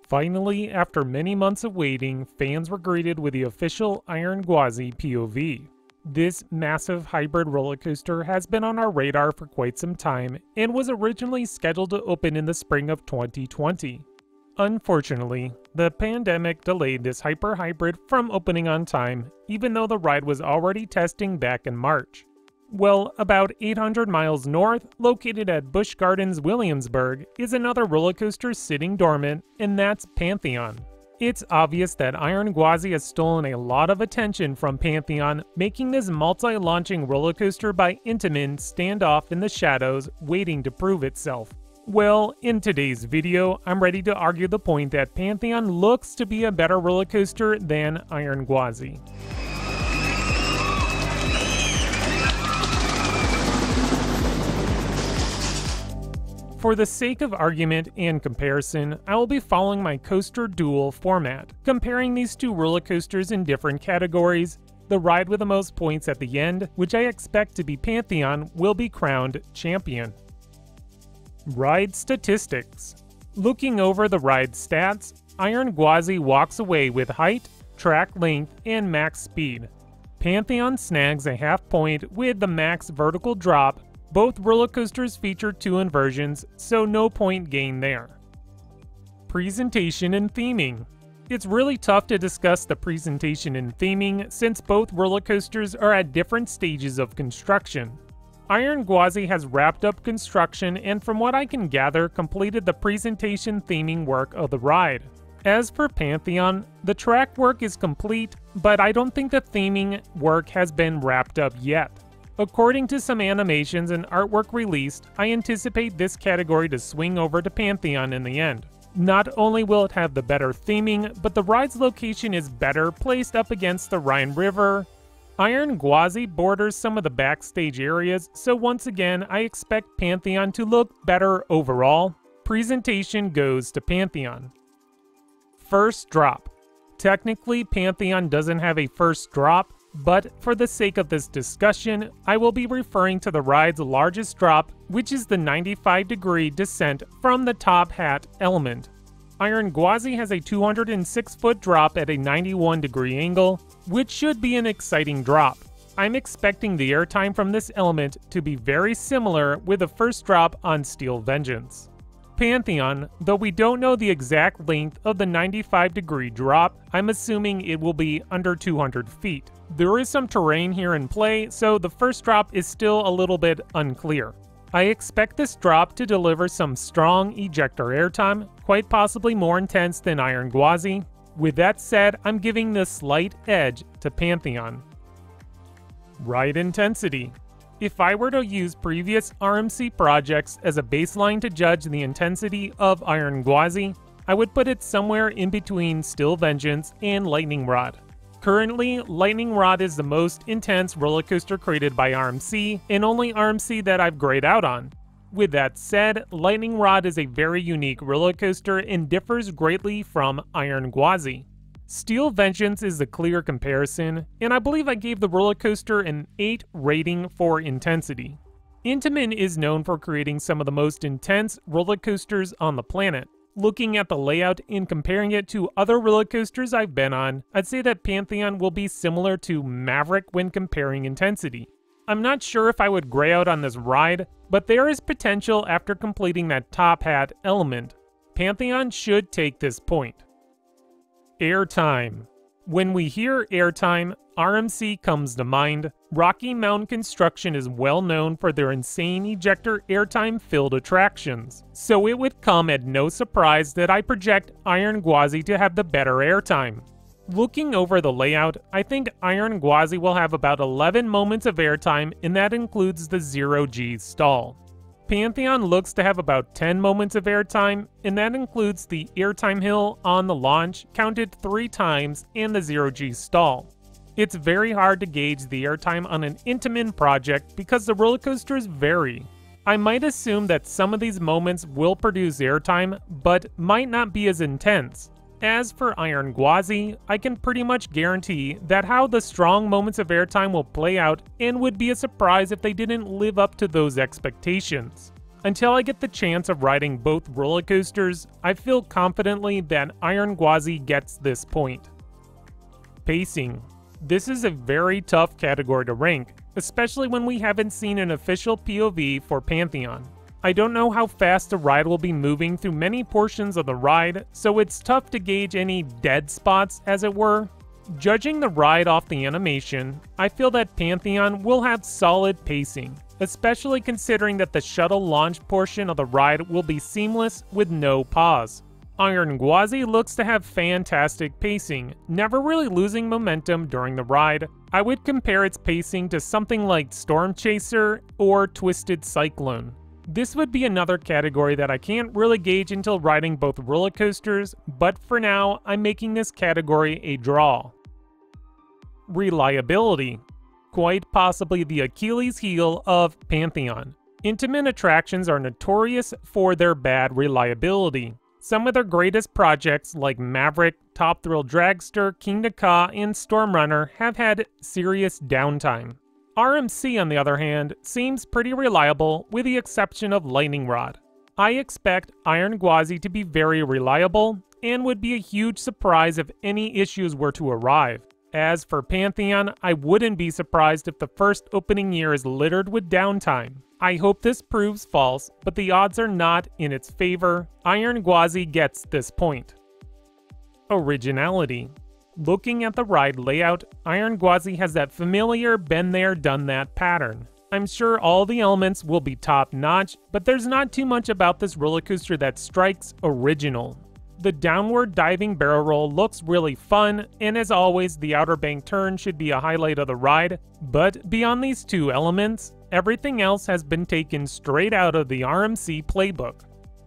Finally, after many months of waiting, fans were greeted with the official Iron Gwazi POV. This massive hybrid roller coaster has been on our radar for quite some time and was originally scheduled to open in the spring of 2020. Unfortunately, the pandemic delayed this hyper hybrid from opening on time, even though the ride was already testing back in March. Well, about 800 miles north, located at Busch Gardens, Williamsburg, is another roller coaster sitting dormant, and that's Pantheon. It's obvious that Iron Gwazi has stolen a lot of attention from Pantheon, making this multi-launching roller coaster by Intamin stand off in the shadows, waiting to prove itself. Well, in today's video, I'm ready to argue the point that Pantheon looks to be a better roller coaster than Iron Gwazi. For the sake of argument and comparison, I will be following my coaster duel format, comparing these two roller coasters in different categories. The ride with the most points at the end, which I expect to be Pantheon, will be crowned champion. Ride statistics. Looking over the ride stats, Iron Gwazi walks away with height, track length, and max speed. Pantheon snags a half point with the max vertical drop. Both roller coasters feature two inversions, so no point gain there. Presentation and theming. It's really tough to discuss the presentation and theming since both roller coasters are at different stages of construction. Iron Gwazi has wrapped up construction and, from what I can gather, completed the presentation theming work of the ride. As for Pantheon, the track work is complete, but I don't think the theming work has been wrapped up yet. According to some animations and artwork released, I anticipate this category to swing over to Pantheon in the end. Not only will it have the better theming, but the ride's location is better placed up against the Rhine River. Iron Gwazi borders some of the backstage areas, so once again I expect Pantheon to look better overall. Presentation goes to Pantheon. First drop. Technically, Pantheon doesn't have a first drop, but for the sake of this discussion, I will be referring to the ride's largest drop, which is the 95-degree descent from the top hat element. Iron Gwazi has a 206-foot drop at a 91-degree angle, which should be an exciting drop. I'm expecting the airtime from this element to be very similar with the first drop on Steel Vengeance. Pantheon, though we don't know the exact length of the 95-degree drop, I'm assuming it will be under 200 feet. There is some terrain here in play, so the first drop is still a little bit unclear. I expect this drop to deliver some strong ejector airtime, quite possibly more intense than Iron Gwazi. With that said, I'm giving the slight edge to Pantheon. Ride intensity. If I were to use previous RMC projects as a baseline to judge the intensity of Iron Gwazi, I would put it somewhere in between Steel Vengeance and Lightning Rod. Currently, Lightning Rod is the most intense roller coaster created by RMC, and only RMC that I've grayed out on. With that said, Lightning Rod is a very unique roller coaster and differs greatly from Iron Gwazi. Steel Vengeance is the clear comparison, and I believe I gave the roller coaster an 8 rating for intensity. Intamin is known for creating some of the most intense roller coasters on the planet. Looking at the layout and comparing it to other roller coasters I've been on, I'd say that Pantheon will be similar to Maverick when comparing intensity. I'm not sure if I would gray out on this ride, but there is potential after completing that top hat element. Pantheon should take this point. Airtime. When we hear airtime, RMC comes to mind. Rocky Mountain Construction is well known for their insane ejector airtime-filled attractions, so it would come at no surprise that I project Iron Gwazi to have the better airtime. Looking over the layout, I think Iron Gwazi will have about 11 moments of airtime, and that includes the 0G stall. Pantheon looks to have about 10 moments of airtime, and that includes the airtime hill on the launch, counted 3 times, and the 0G stall. It's very hard to gauge the airtime on an Intamin project because the roller coasters vary. I might assume that some of these moments will produce airtime, but might not be as intense. As for Iron Gwazi, I can pretty much guarantee that how the strong moments of airtime will play out, and would be a surprise if they didn't live up to those expectations. Until I get the chance of riding both roller coasters, I feel confidently that Iron Gwazi gets this point. Pacing. This is a very tough category to rank, especially when we haven't seen an official POV for Pantheon. I don't know how fast the ride will be moving through many portions of the ride, so it's tough to gauge any dead spots, as it were. Judging the ride off the animation, I feel that Pantheon will have solid pacing, especially considering that the shuttle launch portion of the ride will be seamless with no pause. Iron Gwazi looks to have fantastic pacing, never really losing momentum during the ride. I would compare its pacing to something like Storm Chaser or Twisted Cyclone. This would be another category that I can't really gauge until riding both roller coasters, but for now, I'm making this category a draw. Reliability. Quite possibly the Achilles heel of Pantheon. Intamin attractions are notorious for their bad reliability. Some of their greatest projects like Maverick, Top Thrill Dragster, Kingda Ka, and Stormrunner have had serious downtime. RMC, on the other hand, seems pretty reliable with the exception of Lightning Rod. I expect Iron Gwazi to be very reliable and would be a huge surprise if any issues were to arrive. As for Pantheon, I wouldn't be surprised if the first opening year is littered with downtime. I hope this proves false, but the odds are not in its favor. Iron Gwazi gets this point. Originality. Looking at the ride layout, Iron Gwazi has that familiar been there done that pattern. I'm sure all the elements will be top notch, but there's not too much about this roller coaster that strikes original. The downward diving barrel roll looks really fun, and as always, the outer bank turn should be a highlight of the ride, but beyond these two elements, everything else has been taken straight out of the RMC playbook.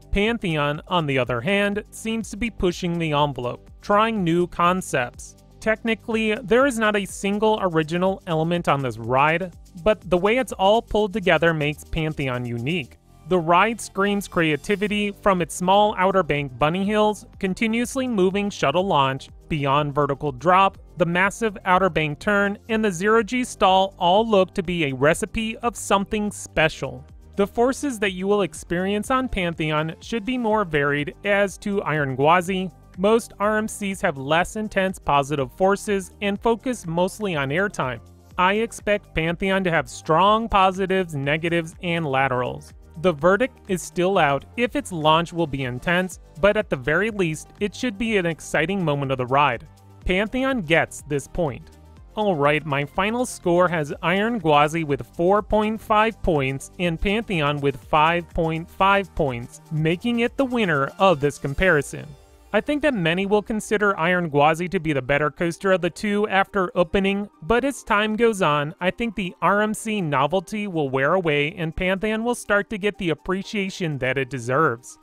Pantheon, on the other hand, seems to be pushing the envelope, trying new concepts. Technically, there is not a single original element on this ride, but the way it's all pulled together makes Pantheon unique. The ride screams creativity from its small outer bank bunny hills, continuously moving shuttle launch, beyond vertical drop, the massive outer bank turn, and the zero-G stall all look to be a recipe of something special. The forces that you will experience on Pantheon should be more varied as to Iron Gwazi. Most RMCs have less intense positive forces and focus mostly on airtime. I expect Pantheon to have strong positives, negatives, and laterals. The verdict is still out if its launch will be intense, but at the very least, it should be an exciting moment of the ride. Pantheon gets this point. Alright, my final score has Iron Gwazi with 4.5 points and Pantheon with 5.5 points, making it the winner of this comparison. I think that many will consider Iron Gwazi to be the better coaster of the two after opening, but as time goes on, I think the RMC novelty will wear away and Pantheon will start to get the appreciation that it deserves.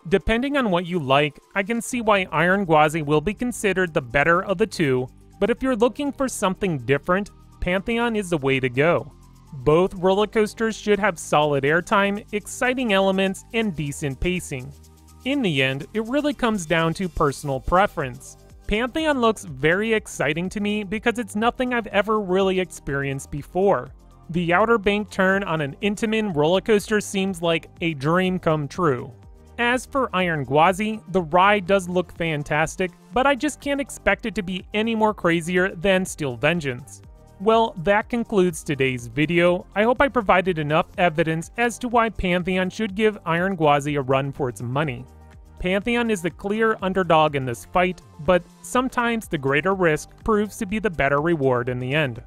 Depending on what you like, I can see why Iron Gwazi will be considered the better of the two, but if you're looking for something different, Pantheon is the way to go. Both roller coasters should have solid airtime, exciting elements, and decent pacing. In the end, it really comes down to personal preference. Pantheon looks very exciting to me because it's nothing I've ever really experienced before. The outer bank turn on an Intamin roller coaster seems like a dream come true. As for Iron Gwazi, the ride does look fantastic, but I just can't expect it to be any more crazier than Steel Vengeance. Well, that concludes today's video. I hope I provided enough evidence as to why Pantheon should give Iron Gwazi a run for its money. Pantheon is the clear underdog in this fight, but sometimes the greater risk proves to be the better reward in the end.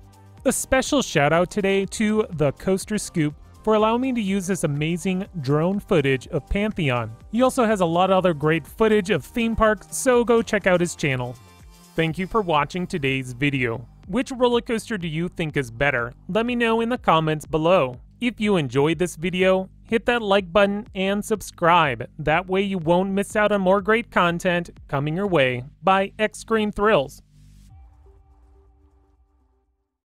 A special shout out today to The Coaster Scoop for allowing me to use this amazing drone footage of Pantheon. He also has a lot of other great footage of theme parks, so go check out his channel. Thank you for watching today's video. Which roller coaster do you think is better? Let me know in the comments below. If you enjoyed this video, hit that like button and subscribe. That way you won't miss out on more great content coming your way by Xtreme Thrills.